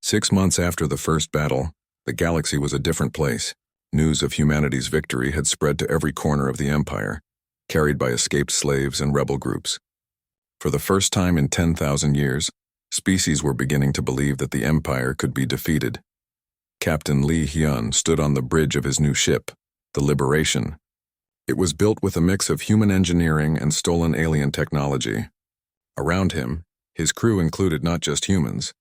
6 months after the first battle, the galaxy was a different place. News of humanity's victory had spread to every corner of the Empire, carried by escaped slaves and rebel groups. For the first time in 10,000 years, species were beginning to believe that the Empire could be defeated. Captain Lee Hyun stood on the bridge of his new ship, the Liberation. It was built with a mix of human engineering and stolen alien technology. Around him, his crew included not just humans,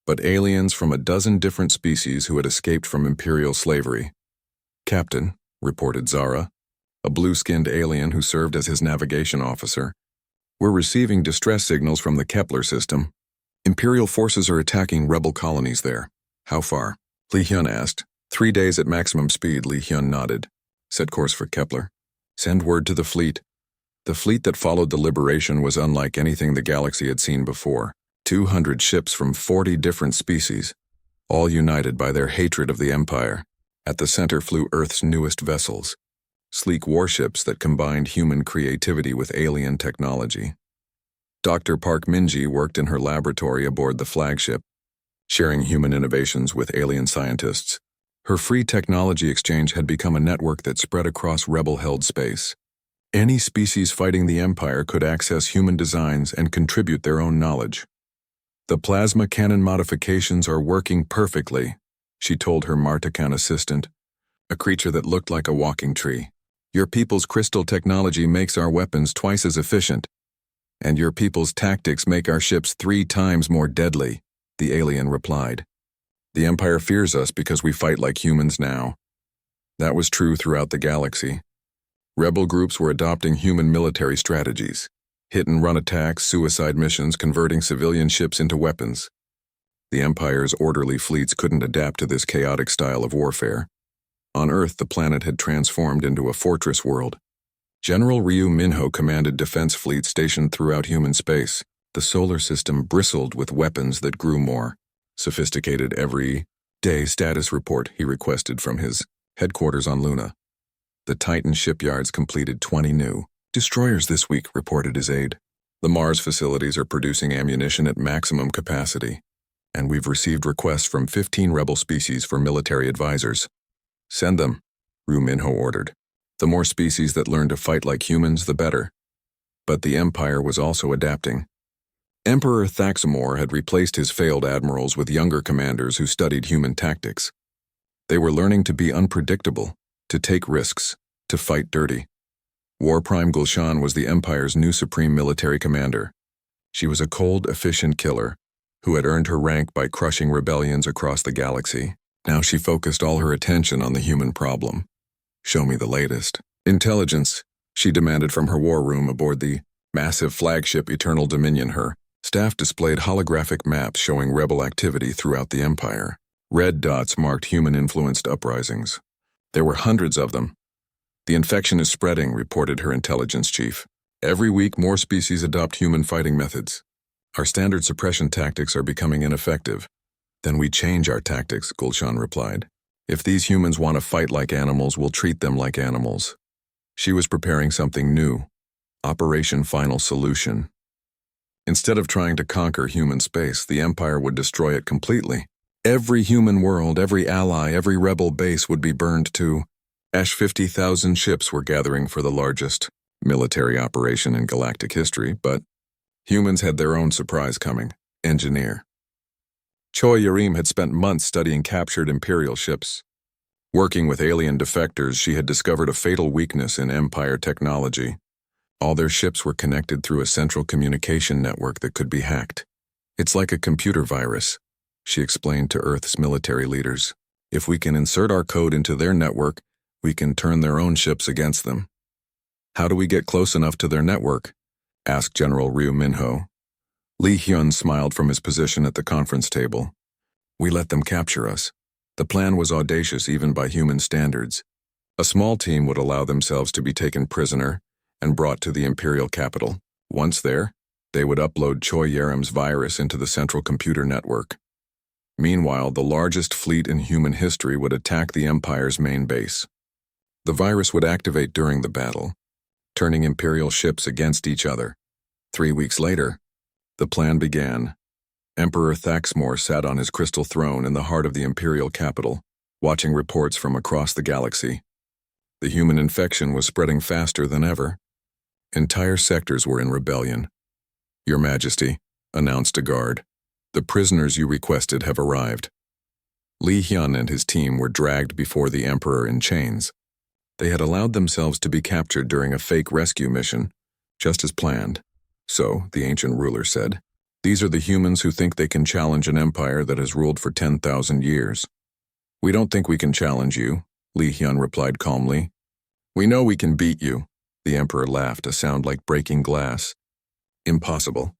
but aliens from a dozen different species who had escaped from Imperial slavery. "Captain," reported Zara, a blue-skinned alien who served as his navigation officer, "we're receiving distress signals from the Kepler system. Imperial forces are attacking rebel colonies there." "How far?" Lee Hyun asked. 3 days at maximum speed." Lee Hyun nodded. "Set course for Kepler. Send word to the fleet." The fleet that followed the Liberation was unlike anything the galaxy had seen before. 200 ships from 40 different species, all united by their hatred of the Empire. At the center flew Earth's newest vessels, sleek warships that combined human creativity with alien technology. Dr. Park Minji worked in her laboratory aboard the flagship, sharing human innovations with alien scientists. Her free technology exchange had become a network that spread across rebel-held space. Any species fighting the Empire could access human designs and contribute their own knowledge. "The plasma cannon modifications are working perfectly," she told her Martakan assistant, a creature that looked like a walking tree. "Your people's crystal technology makes our weapons twice as efficient, and your people's tactics make our ships 3 times more deadly," the alien replied. "The Empire fears us because we fight like humans now." That was true throughout the galaxy. Rebel groups were adopting human military strategies, hit-and-run attacks, suicide missions, converting civilian ships into weapons. The Empire's orderly fleets couldn't adapt to this chaotic style of warfare. On Earth, the planet had transformed into a fortress world. General Ryu Minho commanded defense fleets stationed throughout human space. The solar system bristled with weapons that grew more sophisticated every day. Status report, he requested from his headquarters on Luna. The Titan shipyards completed 20 new destroyers this week, reported his aide. The Mars facilities are producing ammunition at maximum capacity, and we've received requests from 15 rebel species for military advisors. "Send them," Ryu Minho ordered. "The more species that learn to fight like humans, the better." But the Empire was also adapting. Emperor Thaxamor had replaced his failed admirals with younger commanders who studied human tactics. They were learning to be unpredictable, to take risks, to fight dirty. War Prime Gulshan was the Empire's new supreme military commander. She was a cold, efficient killer who had earned her rank by crushing rebellions across the galaxy. Now she focused all her attention on the human problem. "Show me the latest intelligence," she demanded from her war room aboard the massive flagship Eternal Dominion. Her staff displayed holographic maps showing rebel activity throughout the Empire. Red dots marked human-influenced uprisings. There were hundreds of them. "The infection is spreading," reported her intelligence chief. "Every week, more species adopt human fighting methods. Our standard suppression tactics are becoming ineffective." "Then we change our tactics," Gulshan replied. "If these humans want to fight like animals, we'll treat them like animals." She was preparing something new. Operation Final Solution. Instead of trying to conquer human space, the Empire would destroy it completely. Every human world, every ally, every rebel base would be burned too. 50,000 ships were gathering for the largest military operation in galactic history, but humans had their own surprise coming. Engineer. Choi Yarim had spent months studying captured Imperial ships. Working with alien defectors, she had discovered a fatal weakness in Empire technology. All their ships were connected through a central communication network that could be hacked. "It's like a computer virus," she explained to Earth's military leaders. "If we can insert our code into their network, we can turn their own ships against them." "How do we get close enough to their network?" asked General Ryu Minho. Lee Hyun smiled from his position at the conference table. "We let them capture us." The plan was audacious even by human standards. A small team would allow themselves to be taken prisoner and brought to the Imperial capital. Once there, they would upload Choi Yarim's virus into the central computer network. Meanwhile, the largest fleet in human history would attack the Empire's main base. The virus would activate during the battle, turning Imperial ships against each other. 3 weeks later, the plan began. Emperor Thaxmore sat on his crystal throne in the heart of the imperial capital, watching reports from across the galaxy. The human infection was spreading faster than ever. Entire sectors were in rebellion. "Your Majesty," announced a guard, "the prisoners you requested have arrived." Li Hyun and his team were dragged before the Emperor in chains. They had allowed themselves to be captured during a fake rescue mission, just as planned. "So," the ancient ruler said, "these are the humans who think they can challenge an empire that has ruled for 10,000 years. We don't think we can challenge you," Li Hyun replied calmly. "We know we can beat you," the Emperor laughed, a sound like breaking glass. "Impossible.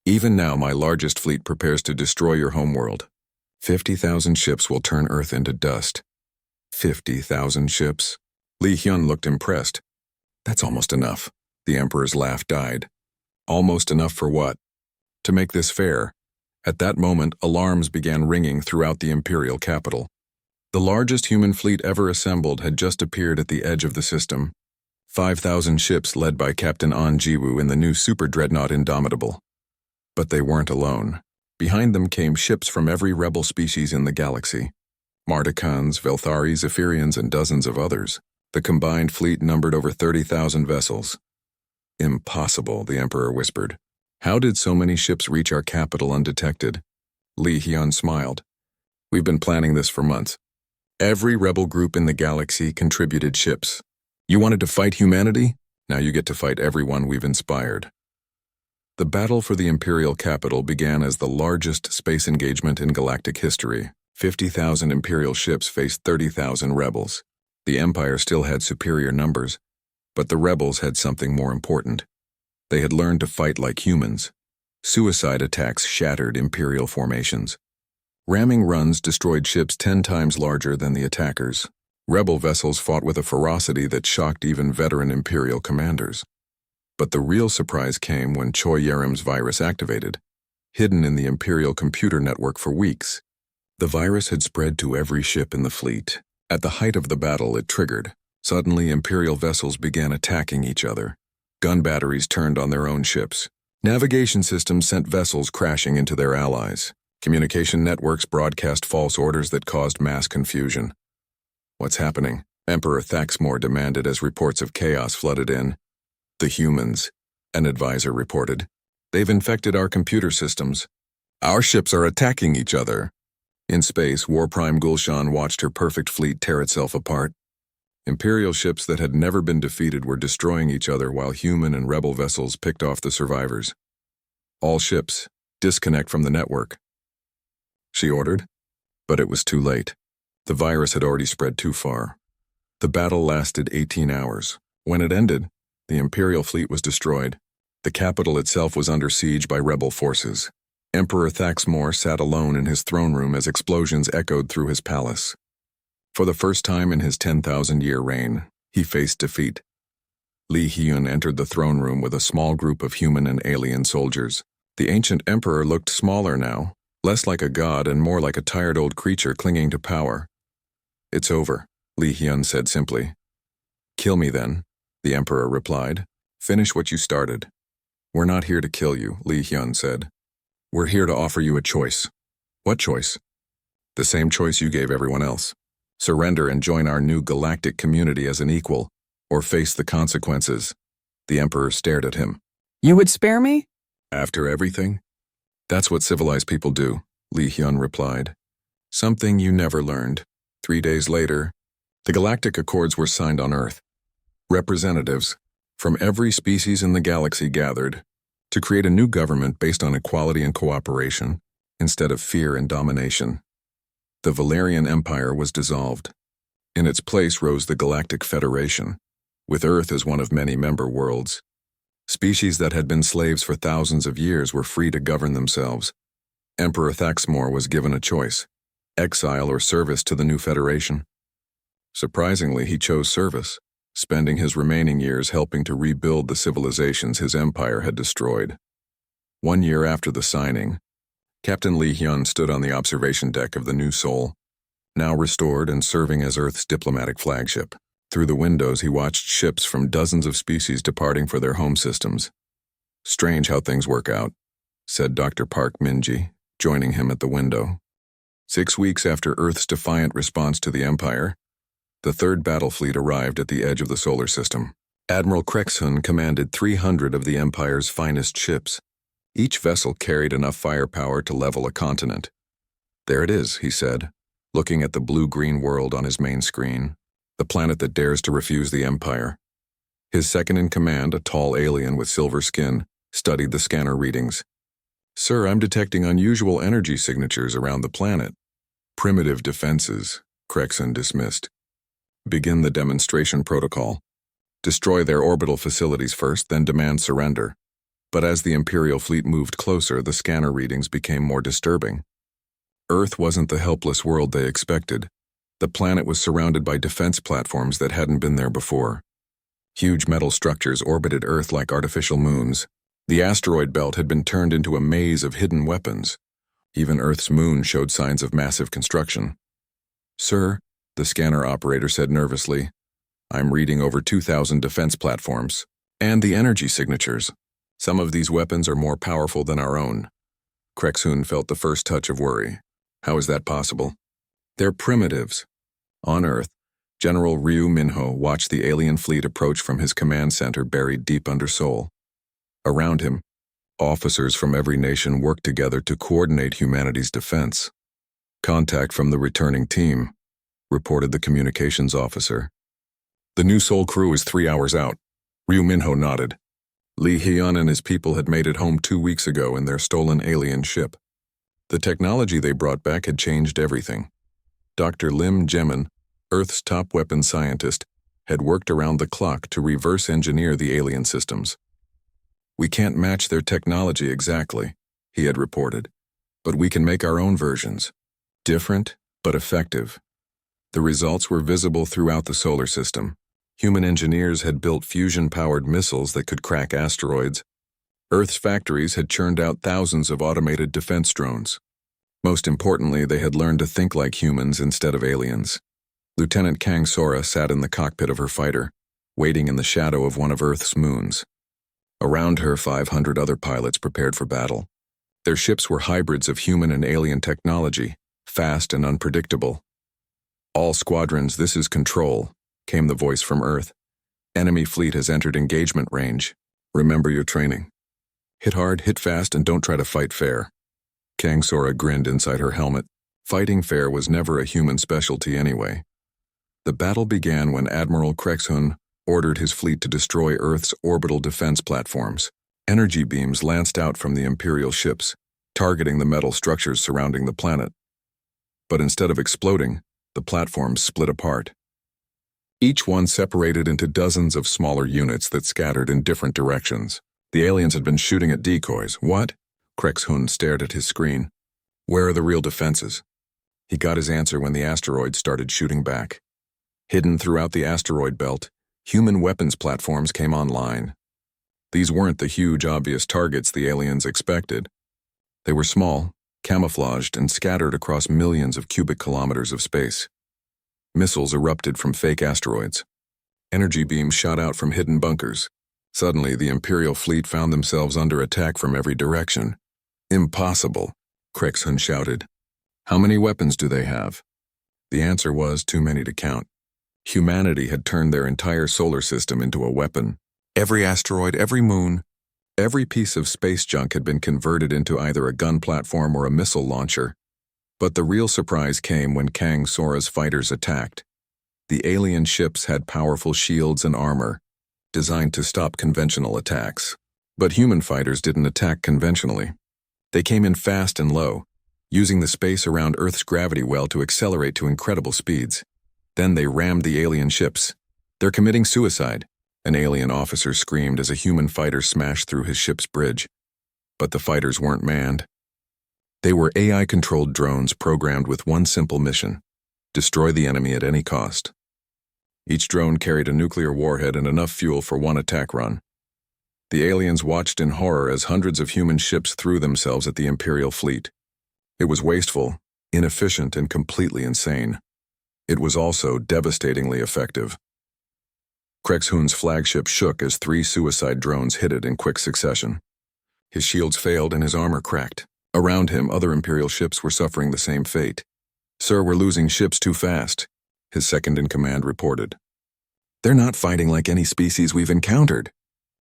Even now my largest fleet prepares to destroy your homeworld. 50,000 ships will turn Earth into dust." 50,000 ships? Li Hyun looked impressed. "That's almost enough." The Emperor's laugh died. "Almost enough for what?" "To make this fair." At that moment, alarms began ringing throughout the imperial capital. The largest human fleet ever assembled had just appeared at the edge of the system. 5,000 ships led by Captain An Jiwoo in the new super dreadnought Indomitable. But they weren't alone. Behind them came ships from every rebel species in the galaxy. Mardukans, Velthari, Zephyrians, and dozens of others. The combined fleet numbered over 30,000 vessels. "Impossible," the Emperor whispered. "How did so many ships reach our capital undetected?" Li Hyun smiled. "We've been planning this for months. Every rebel group in the galaxy contributed ships. You wanted to fight humanity? Now you get to fight everyone we've inspired." The battle for the imperial capital began as the largest space engagement in galactic history. 50,000 imperial ships faced 30,000 rebels. The Empire still had superior numbers, but the rebels had something more important. They had learned to fight like humans. Suicide attacks shattered imperial formations. Ramming runs destroyed ships 10 times larger than the attackers. Rebel vessels fought with a ferocity that shocked even veteran imperial commanders. But the real surprise came when Choi Yerim's virus activated, hidden in the imperial computer network for weeks. The virus had spread to every ship in the fleet. At the height of the battle, it triggered. Suddenly, imperial vessels began attacking each other. Gun batteries turned on their own ships. Navigation systems sent vessels crashing into their allies. Communication networks broadcast false orders that caused mass confusion. "What's happening?" Emperor Thaxmore demanded as reports of chaos flooded in. "The humans," an advisor reported. "They've infected our computer systems. Our ships are attacking each other." In space, War Prime Gulshan watched her perfect fleet tear itself apart. Imperial ships that had never been defeated were destroying each other while human and rebel vessels picked off the survivors. "All ships, disconnect from the network," she ordered. But it was too late. The virus had already spread too far. The battle lasted 18 hours. When it ended, the Imperial fleet was destroyed. The capital itself was under siege by rebel forces. Emperor Thaxmore sat alone in his throne room as explosions echoed through his palace. For the first time in his 10,000-year reign, he faced defeat. Li Hyun entered the throne room with a small group of human and alien soldiers. The ancient emperor looked smaller now, less like a god and more like a tired old creature clinging to power. "It's over," Li Hyun said simply. "Kill me then," the emperor replied. "Finish what you started." "We're not here to kill you," Li Hyun said. "We're here to offer you a choice." "What choice?" "The same choice you gave everyone else. Surrender and join our new galactic community as an equal, or face the consequences." The emperor stared at him. "You would spare me?" "After everything?" "That's what civilized people do," Li Hyun replied. "Something you never learned." 3 days later, the Galactic Accords were signed on Earth. Representatives from every species in the galaxy gathered to create a new government based on equality and cooperation instead of fear and domination. The Valerian Empire was dissolved. In its place rose the Galactic Federation, with Earth as one of many member worlds. Species that had been slaves for thousands of years were free to govern themselves. Emperor Thaxmore was given a choice: exile or service to the new federation. Surprisingly, he chose service, spending his remaining years helping to rebuild the civilizations his empire had destroyed. 1 year after the signing, Captain Li Hyun stood on the observation deck of the New Sol, now restored and serving as Earth's diplomatic flagship. Through the windows, he watched ships from dozens of species departing for their home systems. "Strange how things work out," said Dr. Park Minji, joining him at the window. 6 weeks after Earth's defiant response to the Empire, the third battle fleet arrived at the edge of the solar system. Admiral Krexhun commanded 300 of the Empire's finest ships. Each vessel carried enough firepower to level a continent. "There it is," he said, looking at the blue-green world on his main screen, the planet that dares to refuse the Empire. His second-in-command, a tall alien with silver skin, studied the scanner readings. "Sir, I'm detecting unusual energy signatures around the planet." "Primitive defenses," Krexhun dismissed. "Begin the demonstration protocol. Destroy their orbital facilities first, then demand surrender." But as the Imperial fleet moved closer, the scanner readings became more disturbing. Earth wasn't the helpless world they expected. The planet was surrounded by defense platforms that hadn't been there before. Huge metal structures orbited Earth like artificial moons. The asteroid belt had been turned into a maze of hidden weapons. Even Earth's moon showed signs of massive construction. "Sir," the scanner operator said nervously, "I'm reading over 2,000 defense platforms. And the energy signatures. Some of these weapons are more powerful than our own." Krexhun felt the first touch of worry. How is that possible? "They're primitives." On Earth, General Ryu Minho watched the alien fleet approach from his command center buried deep under Seoul. Around him, officers from every nation worked together to coordinate humanity's defense. "Contact from the returning team," reported the communications officer. "The new Seoul crew is 3 hours out." Ryu Minho nodded. Lee Hyun and his people had made it home 2 weeks ago in their stolen alien ship. The technology they brought back had changed everything. Dr. Lim Jemin, Earth's top weapons scientist, had worked around the clock to reverse engineer the alien systems. "We can't match their technology exactly," he had reported, "but we can make our own versions. Different, but effective." The results were visible throughout the solar system. Human engineers had built fusion-powered missiles that could crack asteroids. Earth's factories had churned out thousands of automated defense drones. Most importantly, they had learned to think like humans instead of aliens. Lieutenant Kang Sora sat in the cockpit of her fighter, waiting in the shadow of one of Earth's moons. Around her, 500 other pilots prepared for battle. Their ships were hybrids of human and alien technology, fast and unpredictable. "All squadrons, this is Control," came the voice from Earth. "Enemy fleet has entered engagement range. Remember your training. Hit hard, hit fast, and don't try to fight fair." Kang Sora grinned inside her helmet. Fighting fair was never a human specialty anyway. The battle began when Admiral Krexhun ordered his fleet to destroy Earth's orbital defense platforms. Energy beams lanced out from the Imperial ships, targeting the metal structures surrounding the planet. But instead of exploding, the platforms split apart. Each one separated into dozens of smaller units that scattered in different directions. The aliens had been shooting at decoys. "What?" Krexhun stared at his screen. "Where are the real defenses?" He got his answer when the asteroids started shooting back. Hidden throughout the asteroid belt, human weapons platforms came online. These weren't the huge, obvious targets the aliens expected. They were small, camouflaged, and scattered across millions of cubic kilometers of space. Missiles erupted from fake asteroids. Energy beams shot out from hidden bunkers. Suddenly, the Imperial fleet found themselves under attack from every direction. "Impossible," Krexhun shouted. "How many weapons do they have?" The answer was too many to count. Humanity had turned their entire solar system into a weapon. Every asteroid, every moon, every piece of space junk had been converted into either a gun platform or a missile launcher. But the real surprise came when Kang Sora's fighters attacked. The alien ships had powerful shields and armor, designed to stop conventional attacks. But human fighters didn't attack conventionally. They came in fast and low, using the space around Earth's gravity well to accelerate to incredible speeds. Then they rammed the alien ships. "They're committing suicide," an alien officer screamed as a human fighter smashed through his ship's bridge. But the fighters weren't manned. They were AI-controlled drones programmed with one simple mission: destroy the enemy at any cost. Each drone carried a nuclear warhead and enough fuel for one attack run. The aliens watched in horror as hundreds of human ships threw themselves at the Imperial fleet. It was wasteful, inefficient, and completely insane. It was also devastatingly effective. Krexhun's flagship shook as 3 suicide drones hit it in quick succession. His shields failed and his armor cracked. Around him, other Imperial ships were suffering the same fate. "Sir, we're losing ships too fast," his second-in-command reported. "They're not fighting like any species we've encountered."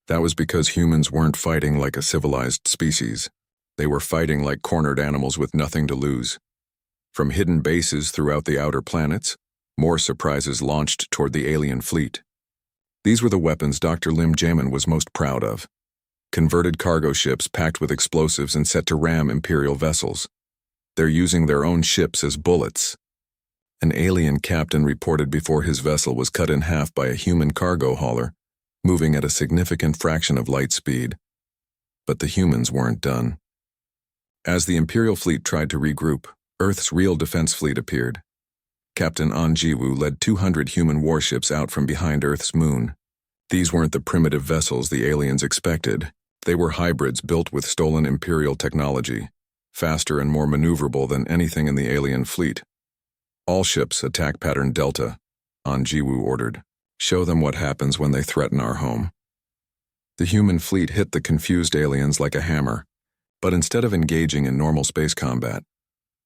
That was because humans weren't fighting like a civilized species. They were fighting like cornered animals with nothing to lose. From hidden bases throughout the outer planets, more surprises launched toward the alien fleet. These were the weapons Dr. Lim Jamin was most proud of. Converted cargo ships packed with explosives and set to ram Imperial vessels. They're using their own ships as bullets. An alien captain reported before his vessel was cut in half by a human cargo hauler, moving at a significant fraction of light speed. But the humans weren't done. As the Imperial fleet tried to regroup, Earth's real defense fleet appeared. Captain An Jiwoo led 200 human warships out from behind Earth's moon. These weren't the primitive vessels the aliens expected. They were hybrids built with stolen Imperial technology, faster and more maneuverable than anything in the alien fleet. "All ships attack pattern Delta," An Jiwoo ordered. "Show them what happens when they threaten our home." The human fleet hit the confused aliens like a hammer, but instead of engaging in normal space combat,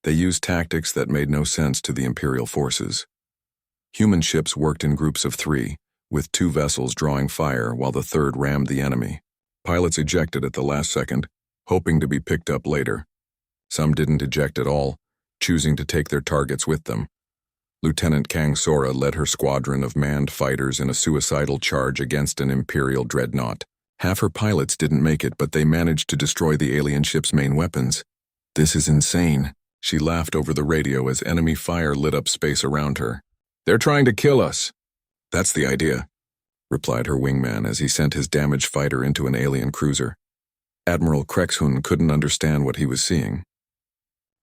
they used tactics that made no sense to the Imperial forces. Human ships worked in groups of 3, with 2 vessels drawing fire while the third rammed the enemy. Pilots ejected at the last second, hoping to be picked up later. Some didn't eject at all, choosing to take their targets with them. Lieutenant Kang Sora led her squadron of manned fighters in a suicidal charge against an Imperial dreadnought. Half her pilots didn't make it, but they managed to destroy the alien ship's main weapons. "This is insane," she laughed over the radio as enemy fire lit up space around her. "They're trying to kill us." "That's the idea," replied her wingman as he sent his damaged fighter into an alien cruiser. Admiral Krexhun couldn't understand what he was seeing.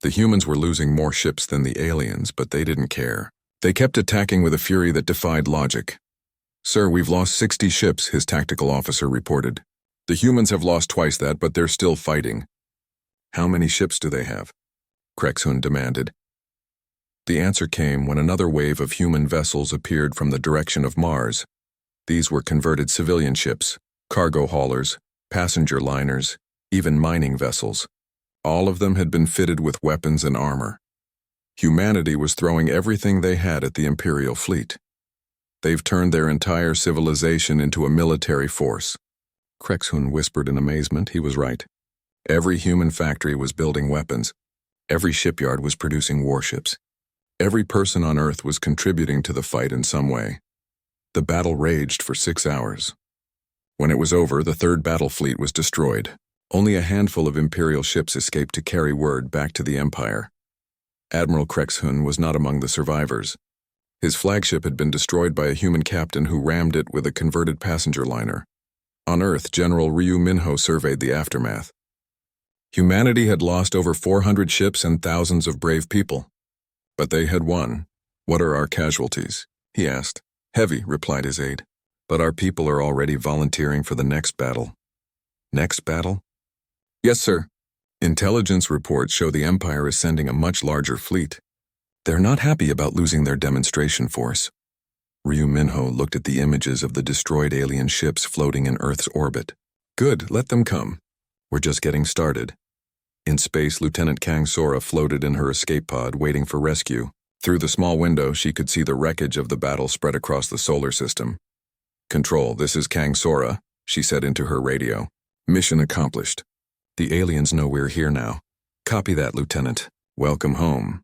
The humans were losing more ships than the aliens, but they didn't care. They kept attacking with a fury that defied logic. "Sir, we've lost 60 ships, his tactical officer reported. "The humans have lost twice that, but they're still fighting." "How many ships do they have?" Krexhun demanded. The answer came when another wave of human vessels appeared from the direction of Mars. These were converted civilian ships, cargo haulers, passenger liners, even mining vessels. All of them had been fitted with weapons and armor. Humanity was throwing everything they had at the Imperial fleet. "They've turned their entire civilization into a military force." Krexhun whispered in amazement. He was right. Every human factory was building weapons. Every shipyard was producing warships. Every person on Earth was contributing to the fight in some way. The battle raged for 6 hours. When it was over, the third battle fleet was destroyed. Only a handful of Imperial ships escaped to carry word back to the Empire. Admiral Krexhun was not among the survivors. His flagship had been destroyed by a human captain who rammed it with a converted passenger liner. On Earth, General Ryu Minho surveyed the aftermath. Humanity had lost over 400 ships and thousands of brave people. But they had won. "What are our casualties?" he asked. "Heavy," replied his aide. "But our people are already volunteering for the next battle." "Next battle?" "Yes, sir. Intelligence reports show the Empire is sending a much larger fleet. They're not happy about losing their demonstration force." Ryu Minho looked at the images of the destroyed alien ships floating in Earth's orbit. "Good, let them come. We're just getting started." In space, Lieutenant Kang Sora floated in her escape pod, waiting for rescue. Through the small window, she could see the wreckage of the battle spread across the solar system. "Control, this is Kang Sora," she said into her radio. "Mission accomplished. The aliens know we're here now." "Copy that, Lieutenant. Welcome home."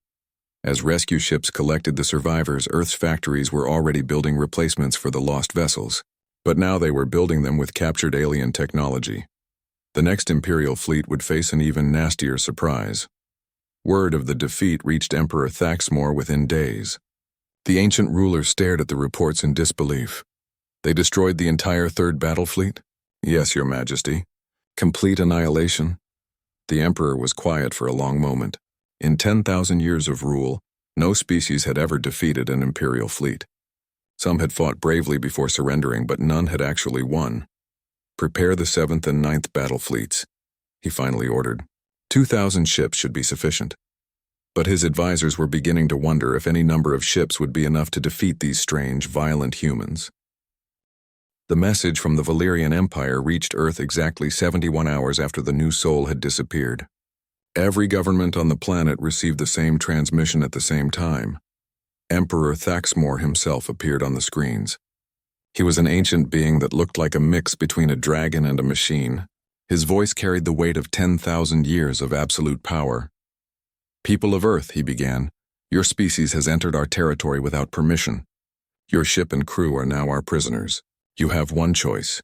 As rescue ships collected the survivors, Earth's factories were already building replacements for the lost vessels. But now they were building them with captured alien technology. The next Imperial fleet would face an even nastier surprise. Word of the defeat reached Emperor Thaxmore within days. The ancient ruler stared at the reports in disbelief. "They destroyed the entire third battle fleet?" "Yes, Your Majesty." "Complete annihilation?" The Emperor was quiet for a long moment. In 10,000 years of rule, no species had ever defeated an Imperial fleet. Some had fought bravely before surrendering, but none had actually won. "Prepare the 7th and 9th battle fleets," he finally ordered. 2,000 ships should be sufficient. But his advisors were beginning to wonder if any number of ships would be enough to defeat these strange, violent humans. The message from the Valyrian Empire reached Earth exactly 71 hours after the new soul had disappeared. Every government on the planet received the same transmission at the same time. Emperor Thaxmore himself appeared on the screens. He was an ancient being that looked like a mix between a dragon and a machine. His voice carried the weight of 10,000 years of absolute power. "People of Earth," he began, "your species has entered our territory without permission. Your ship and crew are now our prisoners. You have one choice.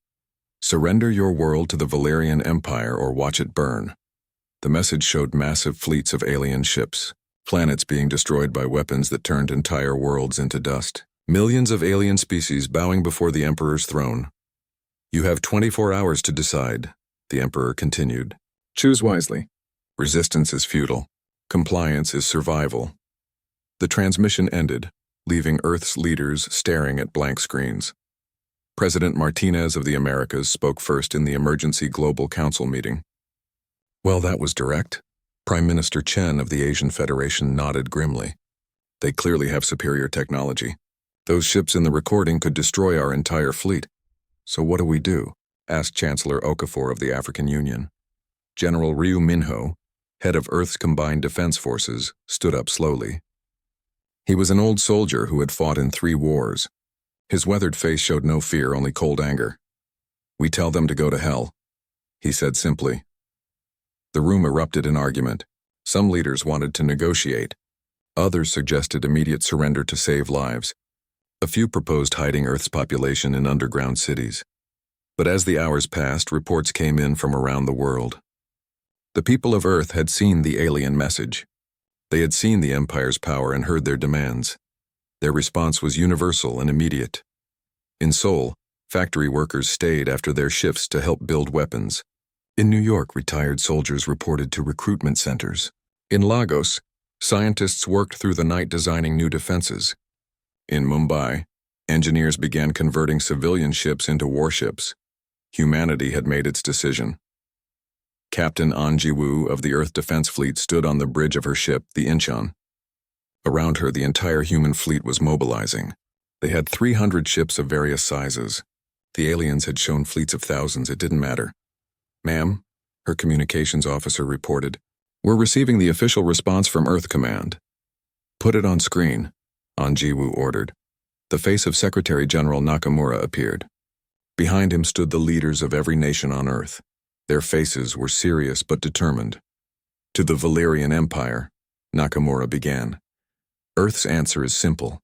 Surrender your world to the Valerian Empire or watch it burn." The message showed massive fleets of alien ships, planets being destroyed by weapons that turned entire worlds into dust. Millions of alien species bowing before the Emperor's throne. "You have 24 hours to decide," the Emperor continued. "Choose wisely. Resistance is futile. Compliance is survival." The transmission ended, leaving Earth's leaders staring at blank screens. President Martinez of the Americas spoke first in the Emergency Global Council meeting. "Well, that was direct." Prime Minister Chen of the Asian Federation nodded grimly. "They clearly have superior technology. Those ships in the recording could destroy our entire fleet. So what do we do?" asked Chancellor Okafor of the African Union. General Ryu Minho, head of Earth's Combined Defense Forces, stood up slowly. He was an old soldier who had fought in 3 wars. His weathered face showed no fear, only cold anger. "We tell them to go to hell," he said simply. The room erupted in argument. Some leaders wanted to negotiate. Others suggested immediate surrender to save lives. A few proposed hiding Earth's population in underground cities. But as the hours passed, reports came in from around the world. The people of Earth had seen the alien message. They had seen the Empire's power and heard their demands. Their response was universal and immediate. In Seoul, factory workers stayed after their shifts to help build weapons. In New York, retired soldiers reported to recruitment centers. In Lagos, scientists worked through the night designing new defenses. In Mumbai, engineers began converting civilian ships into warships. Humanity had made its decision. Captain An Ji-woo of the Earth Defense Fleet stood on the bridge of her ship, the Incheon. Around her, the entire human fleet was mobilizing. They had 300 ships of various sizes. The aliens had shown fleets of thousands. It didn't matter. "Ma'am," her communications officer reported, "we're receiving the official response from Earth Command." "Put it on screen," An Ji-woo ordered. The face of Secretary General Nakamura appeared. Behind him stood the leaders of every nation on Earth. Their faces were serious but determined. "To the Valerian Empire," Nakamura began. "Earth's answer is simple.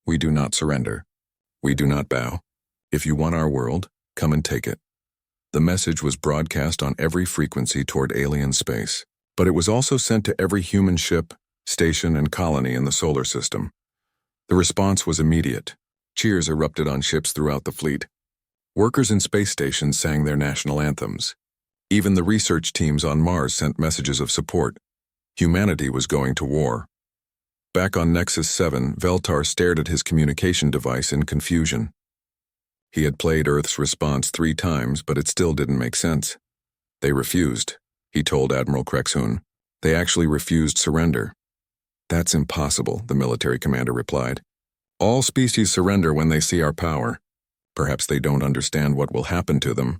We do not surrender. We do not bow. If you want our world, come and take it." The message was broadcast on every frequency toward alien space, but it was also sent to every human ship, station, and colony in the solar system. The response was immediate. Cheers erupted on ships throughout the fleet. Workers in space stations sang their national anthems. Even the research teams on Mars sent messages of support. Humanity was going to war. Back on Nexus 7, Veltar stared at his communication device in confusion. He had played Earth's response 3 times, but it still didn't make sense. "They refused," he told Admiral Krexhun. "They actually refused surrender." "That's impossible," the military commander replied. "All species surrender when they see our power. Perhaps they don't understand what will happen to them.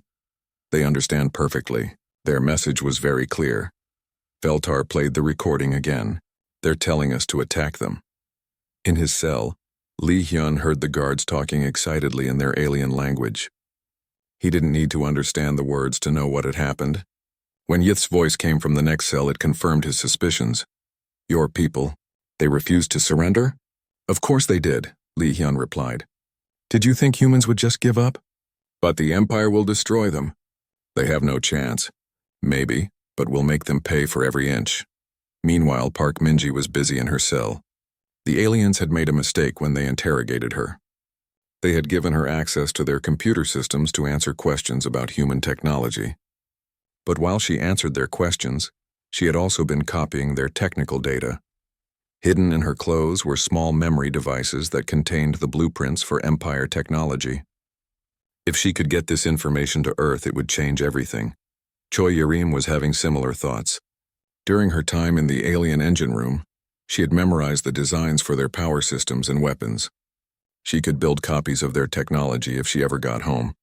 They understand perfectly. Their message was very clear." Veltar played the recording again. "They're telling us to attack them." In his cell, Lee Hyun heard the guards talking excitedly in their alien language. He didn't need to understand the words to know what had happened. When Yith's voice came from the next cell, it confirmed his suspicions. "Your people, they refused to surrender?" "Of course they did," Lee Hyun replied. "Did you think humans would just give up?" "But the Empire will destroy them. They have no chance. Maybe, but we'll make them pay for every inch." Meanwhile, Park Minji was busy in her cell. The aliens had made a mistake when they interrogated her. They had given her access to their computer systems to answer questions about human technology. But while she answered their questions, she had also been copying their technical data. Hidden in her clothes were small memory devices that contained the blueprints for Empire technology. If she could get this information to Earth, it would change everything. Choi Yarim was having similar thoughts. During her time in the alien engine room, she had memorized the designs for their power systems and weapons. She could build copies of their technology if she ever got home.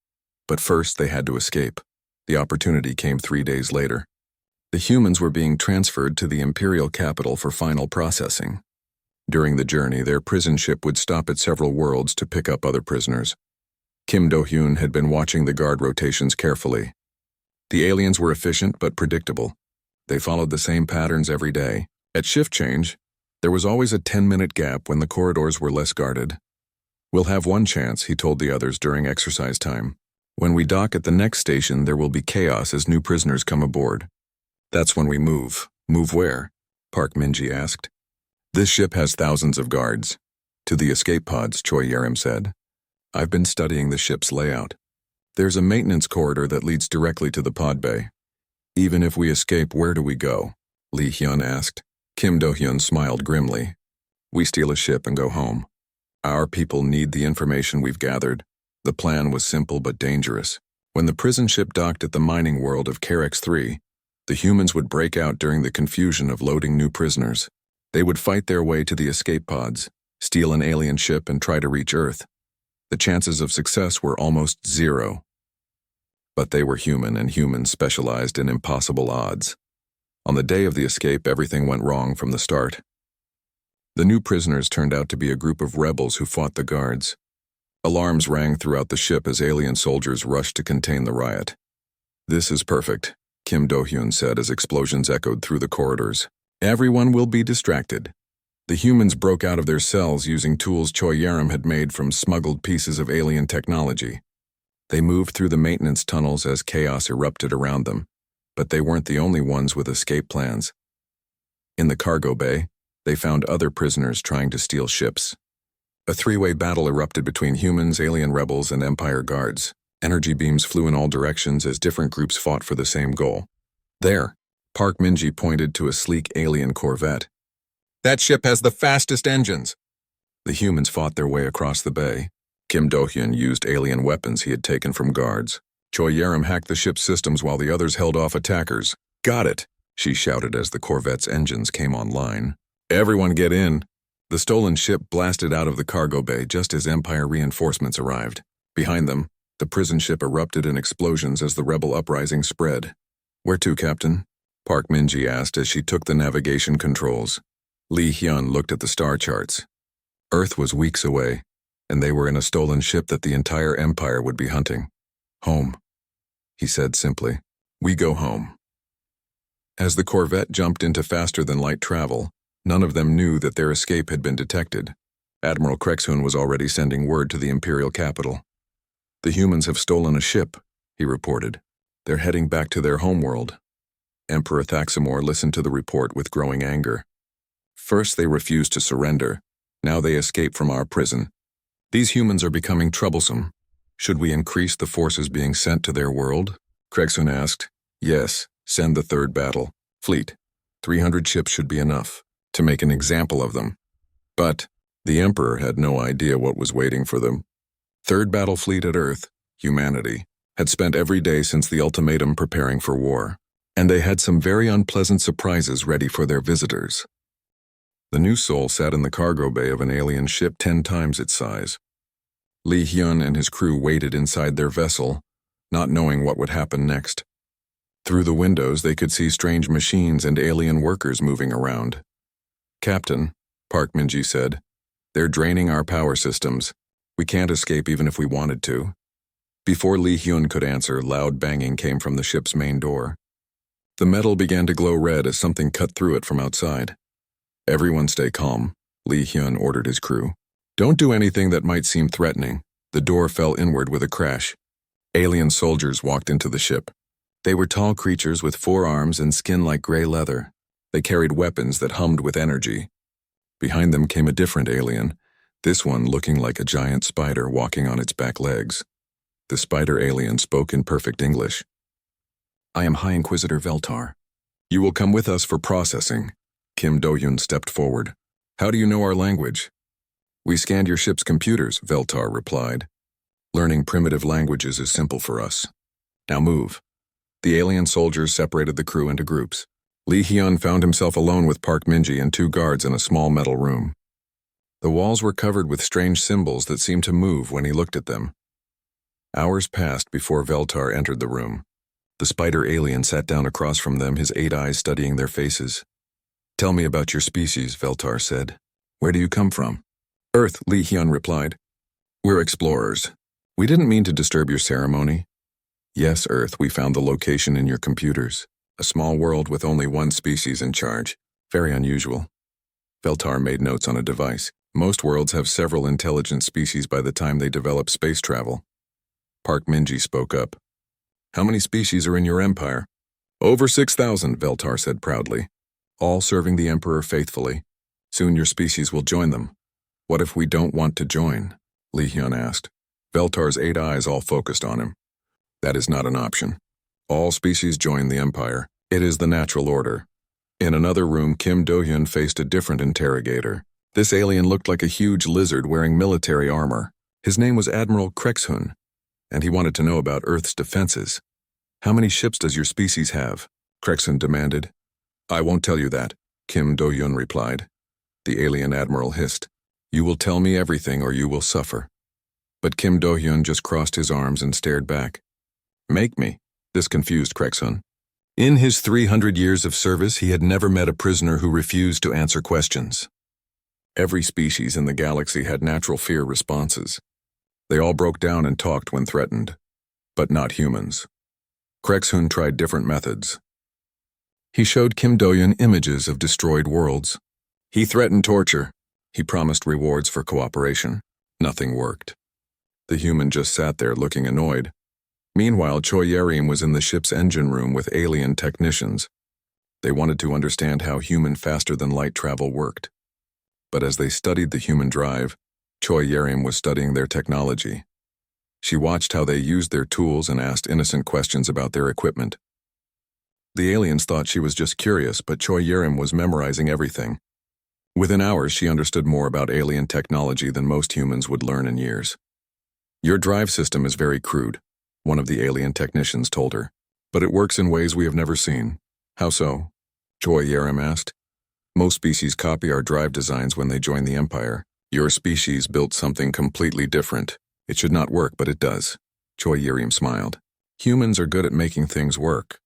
But first, they had to escape. The opportunity came 3 days later. The humans were being transferred to the Imperial capital for final processing. During the journey, their prison ship would stop at several worlds to pick up other prisoners. Kim Do-hyun had been watching the guard rotations carefully. The aliens were efficient but predictable. They followed the same patterns every day. At shift change, there was always a 10-minute gap when the corridors were less guarded. "We'll have one chance," he told the others during exercise time. "When we dock at the next station, there will be chaos as new prisoners come aboard. That's when we move." "Move where?" Park Min-ji asked. "This ship has thousands of guards." "To the escape pods," Choi Yerim said. "I've been studying the ship's layout. There's a maintenance corridor that leads directly to the pod bay." "Even if we escape, where do we go?" Lee Hyun asked. Kim Do-hyun smiled grimly. "We steal a ship and go home. Our people need the information we've gathered." The plan was simple but dangerous. When the prison ship docked at the mining world of Carex 3, the humans would break out during the confusion of loading new prisoners. They would fight their way to the escape pods, steal an alien ship, and try to reach Earth. The chances of success were almost zero. But they were human, and humans specialized in impossible odds. On the day of the escape, everything went wrong from the start. The new prisoners turned out to be a group of rebels who fought the guards. Alarms rang throughout the ship as alien soldiers rushed to contain the riot. "This is perfect," Kim Do-hyun said as explosions echoed through the corridors. "Everyone will be distracted." The humans broke out of their cells using tools Choi Yerim had made from smuggled pieces of alien technology. They moved through the maintenance tunnels as chaos erupted around them, but they weren't the only ones with escape plans. In the cargo bay, they found other prisoners trying to steal ships. A three-way battle erupted between humans, alien rebels, and Empire guards. Energy beams flew in all directions as different groups fought for the same goal. "There," Park Min-ji pointed to a sleek alien corvette. "That ship has the fastest engines." The humans fought their way across the bay. Kim Do-hyun used alien weapons he had taken from guards. Choi Yerim hacked the ship's systems while the others held off attackers. "Got it," she shouted as the corvette's engines came online. "Everyone get in." The stolen ship blasted out of the cargo bay just as Empire reinforcements arrived. Behind them, the prison ship erupted in explosions as the rebel uprising spread. "Where to, Captain?" Park Min-ji asked as she took the navigation controls. Lee Hyun looked at the star charts. Earth was weeks away, and they were in a stolen ship that the entire Empire would be hunting. "Home," he said simply. "We go home." As the corvette jumped into faster-than-light travel, none of them knew that their escape had been detected. Admiral Krexhun was already sending word to the Imperial capital. "The humans have stolen a ship," he reported. "They're heading back to their homeworld." Emperor Thaxamor listened to the report with growing anger. "First they refused to surrender. Now they escape from our prison. These humans are becoming troublesome. Should we increase the forces being sent to their world?" Krexhun asked. "Yes, send the third battle fleet. 300 ships should be enough to make an example of them." But the Emperor had no idea what was waiting for them. Third battle fleet at Earth, humanity, had spent every day since the ultimatum preparing for war, and they had some very unpleasant surprises ready for their visitors. The new soul sat in the cargo bay of an alien ship 10 times its size. Lee Hyun and his crew waited inside their vessel, not knowing what would happen next. Through the windows, they could see strange machines and alien workers moving around. "Captain," Park Min-ji said, "they're draining our power systems. We can't escape even if we wanted to." Before Lee Hyun could answer, loud banging came from the ship's main door. The metal began to glow red as something cut through it from outside. "Everyone stay calm," Lee Hyun ordered his crew. "Don't do anything that might seem threatening." The door fell inward with a crash. Alien soldiers walked into the ship. They were tall creatures with 4 arms and skin like gray leather. They carried weapons that hummed with energy. Behind them came a different alien, this one looking like a giant spider walking on its back legs. The spider alien spoke in perfect English. "I am High Inquisitor Veltar. You will come with us for processing." Kim Do-hyun stepped forward. "How do you know our language?" "We scanned your ship's computers," Veltar replied. "Learning primitive languages is simple for us. Now move." The alien soldiers separated the crew into groups. Lee Hyun found himself alone with Park Min-ji and 2 guards in a small metal room. The walls were covered with strange symbols that seemed to move when he looked at them. Hours passed before Veltar entered the room. The spider alien sat down across from them, his 8 eyes studying their faces. "Tell me about your species," Veltar said. "Where do you come from?" "Earth," Li Hyun replied. "We're explorers. We didn't mean to disturb your ceremony." "Yes, Earth, we found the location in your computers. A small world with only one species in charge. Very unusual." Veltar made notes on a device. Most worlds have several intelligent species by the time they develop space travel. Park Minji spoke up. "How many species are in your empire?" "Over 6,000, Veltar said proudly. "All serving the Emperor faithfully. Soon your species will join them." "What if we don't want to join?" Li Hyun asked. Veltar's 8 eyes all focused on him. "That is not an option. All species join the Empire. It is the natural order." In another room, Kim Do-hyun faced a different interrogator. This alien looked like a huge lizard wearing military armor. His name was Admiral Krexhun, and he wanted to know about Earth's defenses. "How many ships does your species have?" Krexhun demanded. "I won't tell you that," Kim Do-hyun replied. The alien admiral hissed. "You will tell me everything or you will suffer." But Kim Do-hyun just crossed his arms and stared back. "Make me." This confused Krexhun. In his 300 years of service, he had never met a prisoner who refused to answer questions. Every species in the galaxy had natural fear responses. They all broke down and talked when threatened. But not humans. Krexhun tried different methods. He showed Kim Do-hyun images of destroyed worlds. He threatened torture. He promised rewards for cooperation. Nothing worked. The human just sat there looking annoyed. Meanwhile, Choi Yerim was in the ship's engine room with alien technicians. They wanted to understand how human faster-than-light travel worked. But as they studied the human drive, Choi Yerim was studying their technology. She watched how they used their tools and asked innocent questions about their equipment. The aliens thought she was just curious, but Choi Yerim was memorizing everything. Within hours, she understood more about alien technology than most humans would learn in years. "Your drive system is very crude," one of the alien technicians told her. "But it works in ways we have never seen." "How so?" Choi Yerim asked. "Most species copy our drive designs when they join the Empire. Your species built something completely different. It should not work, but it does." Choi Yerim smiled. "Humans are good at making things work."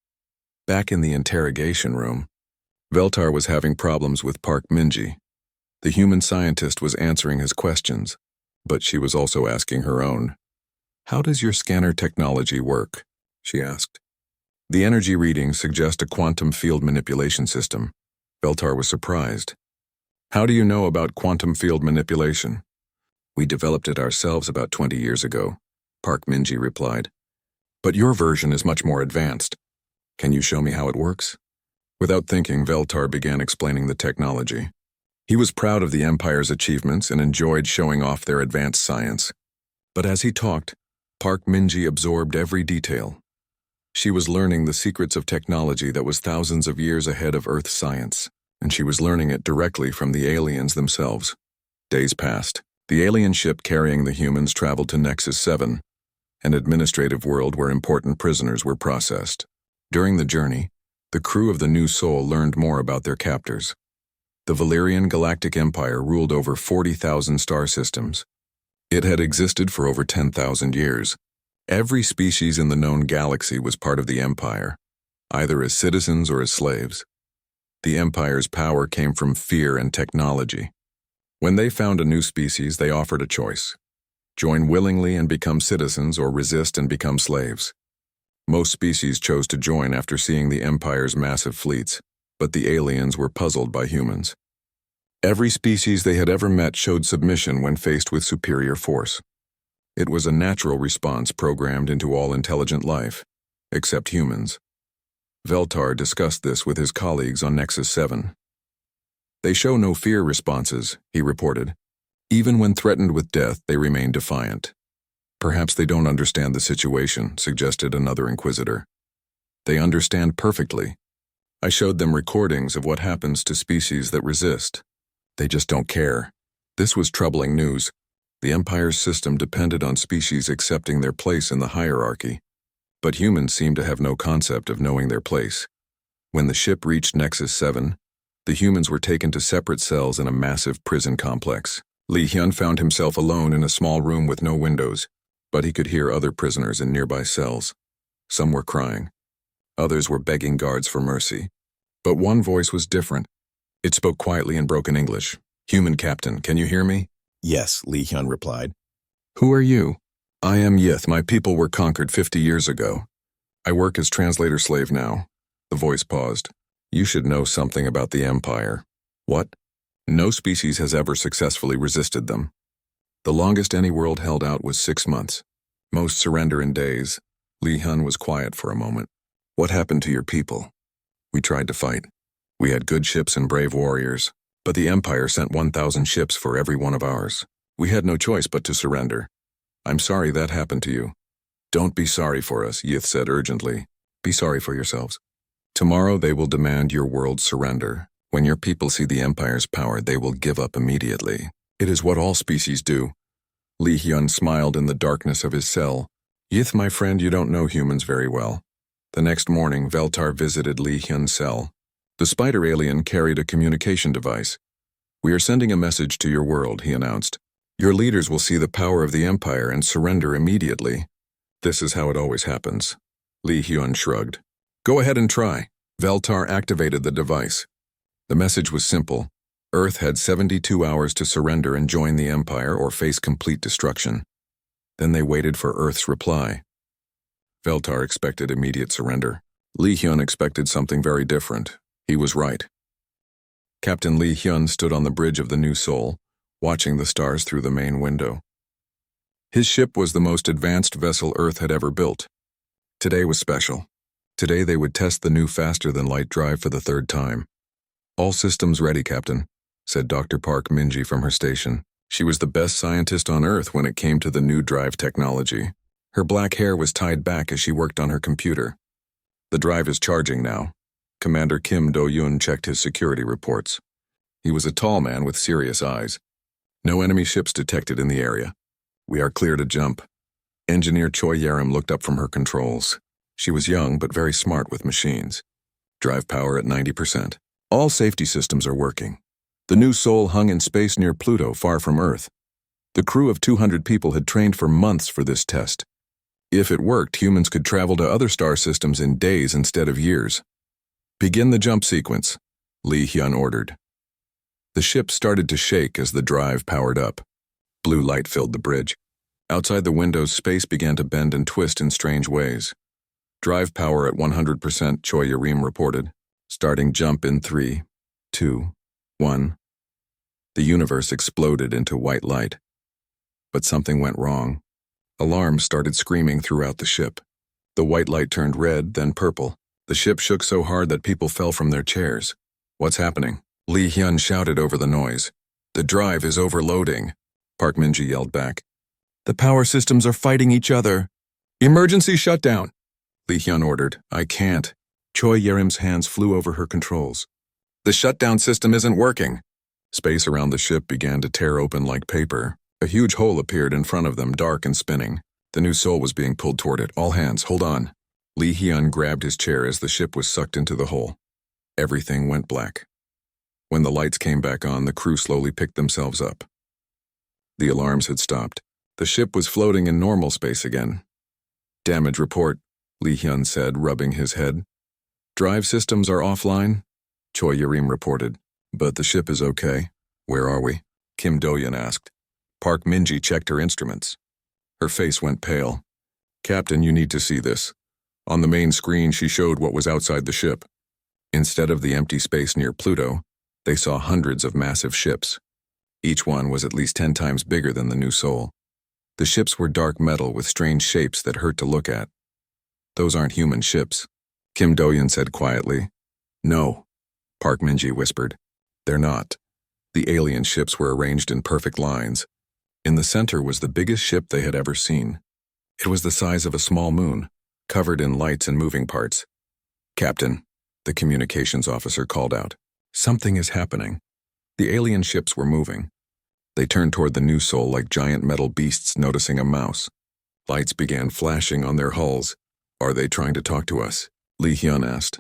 Back in the interrogation room, Veltar was having problems with Park Minji. The human scientist was answering his questions, but she was also asking her own. "How does your scanner technology work?" she asked. "The energy readings suggest a quantum field manipulation system." Veltar was surprised. "How do you know about quantum field manipulation?" "We developed it ourselves about 20 years ago," Park Minji replied. "But your version is much more advanced. Can you show me how it works?" Without thinking, Veltar began explaining the technology. He was proud of the Empire's achievements and enjoyed showing off their advanced science. But as he talked, Park Minji absorbed every detail. She was learning the secrets of technology that was thousands of years ahead of Earth's science, and she was learning it directly from the aliens themselves. Days passed. The alien ship carrying the humans traveled to Nexus 7, an administrative world where important prisoners were processed. During the journey, the crew of the New Soul learned more about their captors. The Valyrian Galactic Empire ruled over 40,000 star systems. It had existed for over 10,000 years. Every species in the known galaxy was part of the Empire, either as citizens or as slaves. The Empire's power came from fear and technology. When they found a new species, they offered a choice: join willingly and become citizens, or resist and become slaves. Most species chose to join after seeing the Empire's massive fleets, but the aliens were puzzled by humans. Every species they had ever met showed submission when faced with superior force. It was a natural response programmed into all intelligent life, except humans. Veltar discussed this with his colleagues on Nexus 7. "They show no fear responses," he reported. "Even when threatened with death, they remain defiant." "Perhaps they don't understand the situation," suggested another Inquisitor. "They understand perfectly. I showed them recordings of what happens to species that resist. They just don't care." This was troubling news. The Empire's system depended on species accepting their place in the hierarchy, but humans seemed to have no concept of knowing their place. When the ship reached Nexus 7, the humans were taken to separate cells in a massive prison complex. Li Hyun found himself alone in a small room with no windows, but he could hear other prisoners in nearby cells. Some were crying. Others were begging guards for mercy. But one voice was different. It spoke quietly in broken English. "Human captain, can you hear me?" "Yes," Lee Hyun replied. "Who are you?" "I am Yith. My people were conquered 50 years ago. I work as translator slave now." The voice paused. "You should know something about the Empire." "What?" "No species has ever successfully resisted them. The longest any world held out was 6 months. Most surrender in days." Lee Hyun was quiet for a moment. "What happened to your people?" "We tried to fight. We had good ships and brave warriors, but the Empire sent 1,000 ships for every one of ours. We had no choice but to surrender. I'm sorry that happened to you." "Don't be sorry for us," Yith said urgently. "Be sorry for yourselves. Tomorrow they will demand your world's surrender. When your people see the Empire's power, they will give up immediately. It is what all species do." Lee Hyun smiled in the darkness of his cell. "Yith, my friend, you don't know humans very well." The next morning, Veltar visited Lee Hyun's cell. The spider alien carried a communication device. "We are sending a message to your world," he announced. "Your leaders will see the power of the Empire and surrender immediately." "This is how it always happens." Lee Hyun shrugged. "Go ahead and try." Veltar activated the device. The message was simple. Earth had 72 hours to surrender and join the Empire or face complete destruction. Then they waited for Earth's reply. Veltar expected immediate surrender. Lee Hyun expected something very different. He was right. Captain Lee Hyun stood on the bridge of the New Seoul, watching the stars through the main window. His ship was the most advanced vessel Earth had ever built. Today was special. Today they would test the new faster-than-light drive for the 3rd time. "All systems ready, Captain," said Dr. Park Minji from her station. She was the best scientist on Earth when it came to the new drive technology. Her black hair was tied back as she worked on her computer. "The drive is charging now." Commander Kim Do-yoon checked his security reports. He was a tall man with serious eyes. "No enemy ships detected in the area. We are clear to jump." Engineer Choi Yerim looked up from her controls. She was young but very smart with machines. "Drive power at 90%. All safety systems are working." The New Seoul hung in space near Pluto, far from Earth. The crew of 200 people had trained for months for this test. If it worked, humans could travel to other star systems in days instead of years. "Begin the jump sequence," Lee Hyun ordered. The ship started to shake as the drive powered up. Blue light filled the bridge. Outside the windows, space began to bend and twist in strange ways. "Drive power at 100%, Choi Yerim reported. Starting jump in 3, 2, 1. The universe exploded into white light. But something went wrong. Alarms started screaming throughout the ship. The white light turned red, then purple. The ship shook so hard that people fell from their chairs. "What's happening?" Lee Hyun shouted over the noise. "The drive is overloading," Park Minji yelled back. "The power systems are fighting each other." "Emergency shutdown," Lee Hyun ordered. "I can't." Choi Yerim's hands flew over her controls. "The shutdown system isn't working." Space around the ship began to tear open like paper. A huge hole appeared in front of them, dark and spinning. The New Seoul was being pulled toward it. "All hands, hold on." Lee Hyun grabbed his chair as the ship was sucked into the hole. Everything went black. When the lights came back on, the crew slowly picked themselves up. The alarms had stopped. The ship was floating in normal space again. "Damage report," Lee Hyun said, rubbing his head. "Drive systems are offline," Choi Yerim reported. "But the ship is okay." "Where are we?" Kim Do-yoon asked. Park Minji checked her instruments. Her face went pale. "Captain, you need to see this." On the main screen, she showed what was outside the ship. Instead of the empty space near Pluto, they saw hundreds of massive ships. Each one was at least 10 times bigger than the New Seoul. The ships were dark metal with strange shapes that hurt to look at. "Those aren't human ships," Kim Do-yoon said quietly. "No," Park Minji whispered. "They're not." The alien ships were arranged in perfect lines. In the center was the biggest ship they had ever seen. It was the size of a small moon, covered in lights and moving parts. "Captain," the communications officer called out. "Something is happening." The alien ships were moving. They turned toward the New Seoul like giant metal beasts noticing a mouse. Lights began flashing on their hulls. "Are they trying to talk to us?" Lee Hyun asked.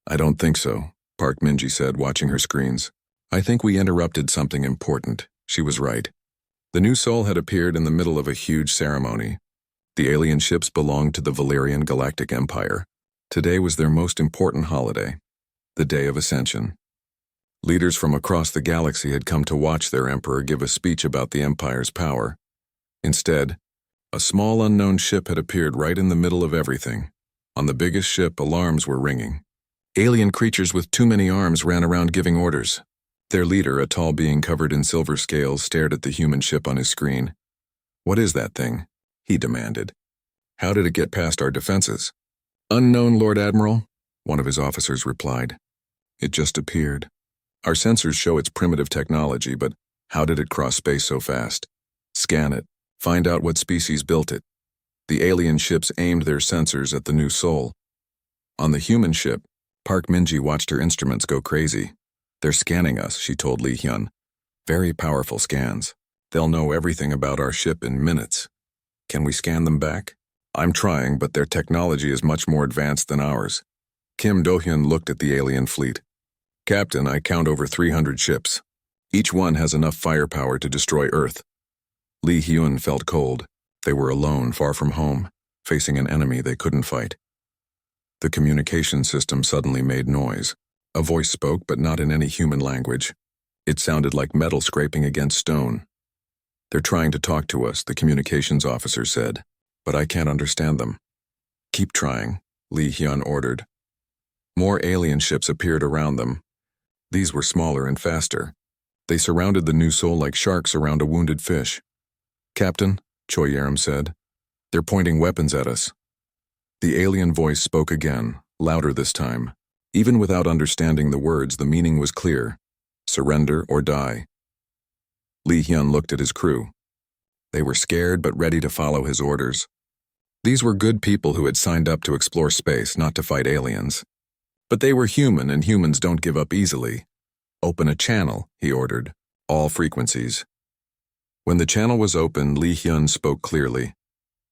"I don't think so," Park Minji said, watching her screens. "I think we interrupted something important." She was right. The New Seoul had appeared in the middle of a huge ceremony. The alien ships belonged to the Valerian Galactic Empire. Today was their most important holiday, the Day of Ascension. Leaders from across the galaxy had come to watch their emperor give a speech about the Empire's power. Instead, a small unknown ship had appeared right in the middle of everything. On the biggest ship, alarms were ringing. Alien creatures with too many arms ran around giving orders. Their leader, a tall being covered in silver scales, stared at the human ship on his screen. "What is that thing?" he demanded. "How did it get past our defenses?" "Unknown, Lord Admiral," one of his officers replied. "It just appeared. Our sensors show its primitive technology, but how did it cross space so fast? Scan it. Find out what species built it." The alien ships aimed their sensors at the new Sol. On the human ship, Park Minji watched her instruments go crazy. "They're scanning us," she told Li Hyun. "Very powerful scans. They'll know everything about our ship in minutes. Can we scan them back?" "I'm trying, but their technology is much more advanced than ours." Kim Do-hyun looked at the alien fleet. "Captain, I count over 300 ships. Each one has enough firepower to destroy Earth." Li Hyun felt cold. They were alone, far from home, facing an enemy they couldn't fight. The communication system suddenly made noise. A voice spoke, but not in any human language. It sounded like metal scraping against stone. "They're trying to talk to us," the communications officer said, "but I can't understand them." "Keep trying," Li Hyun ordered. More alien ships appeared around them. These were smaller and faster. They surrounded the new Sol like sharks around a wounded fish. "Captain," Choi Yerim said, "they're pointing weapons at us." The alien voice spoke again, louder this time. Even without understanding the words, the meaning was clear. Surrender or die. Li Hyun looked at his crew. They were scared but ready to follow his orders. These were good people who had signed up to explore space, not to fight aliens. But they were human, and humans don't give up easily. "Open a channel," he ordered. "All frequencies." When the channel was open, Li Hyun spoke clearly.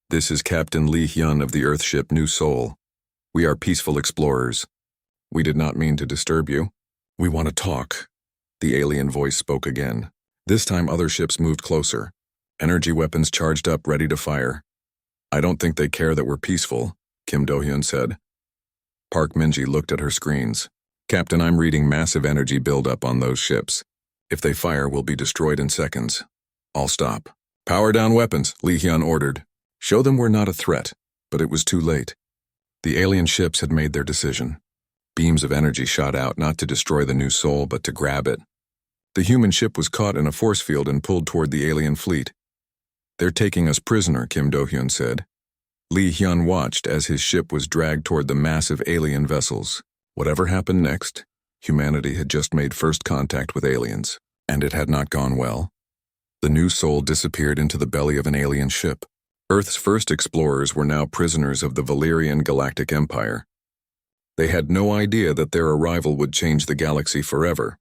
"This is Captain Li Hyun of the Earthship New Sol. We are peaceful explorers. We did not mean to disturb you. We want to talk." The alien voice spoke again. This time other ships moved closer. Energy weapons charged up, ready to fire. "I don't think they care that we're peaceful," Kim Do-hyun said. Park Minji looked at her screens. "Captain, I'm reading massive energy buildup on those ships. If they fire, we'll be destroyed in seconds." "I'll stop." "Power down weapons," Li Hyun ordered. "Show them we're not a threat." But it was too late. The alien ships had made their decision. Beams of energy shot out, not to destroy the new Sol, but to grab it. The human ship was caught in a force field and pulled toward the alien fleet. "They're taking us prisoner," Kim Do-hyun said. Li Hyun watched as his ship was dragged toward the massive alien vessels. Whatever happened next, humanity had just made first contact with aliens, and it had not gone well. The new Sol disappeared into the belly of an alien ship. Earth's first explorers were now prisoners of the Valerian Galactic Empire. They had no idea that their arrival would change the galaxy forever.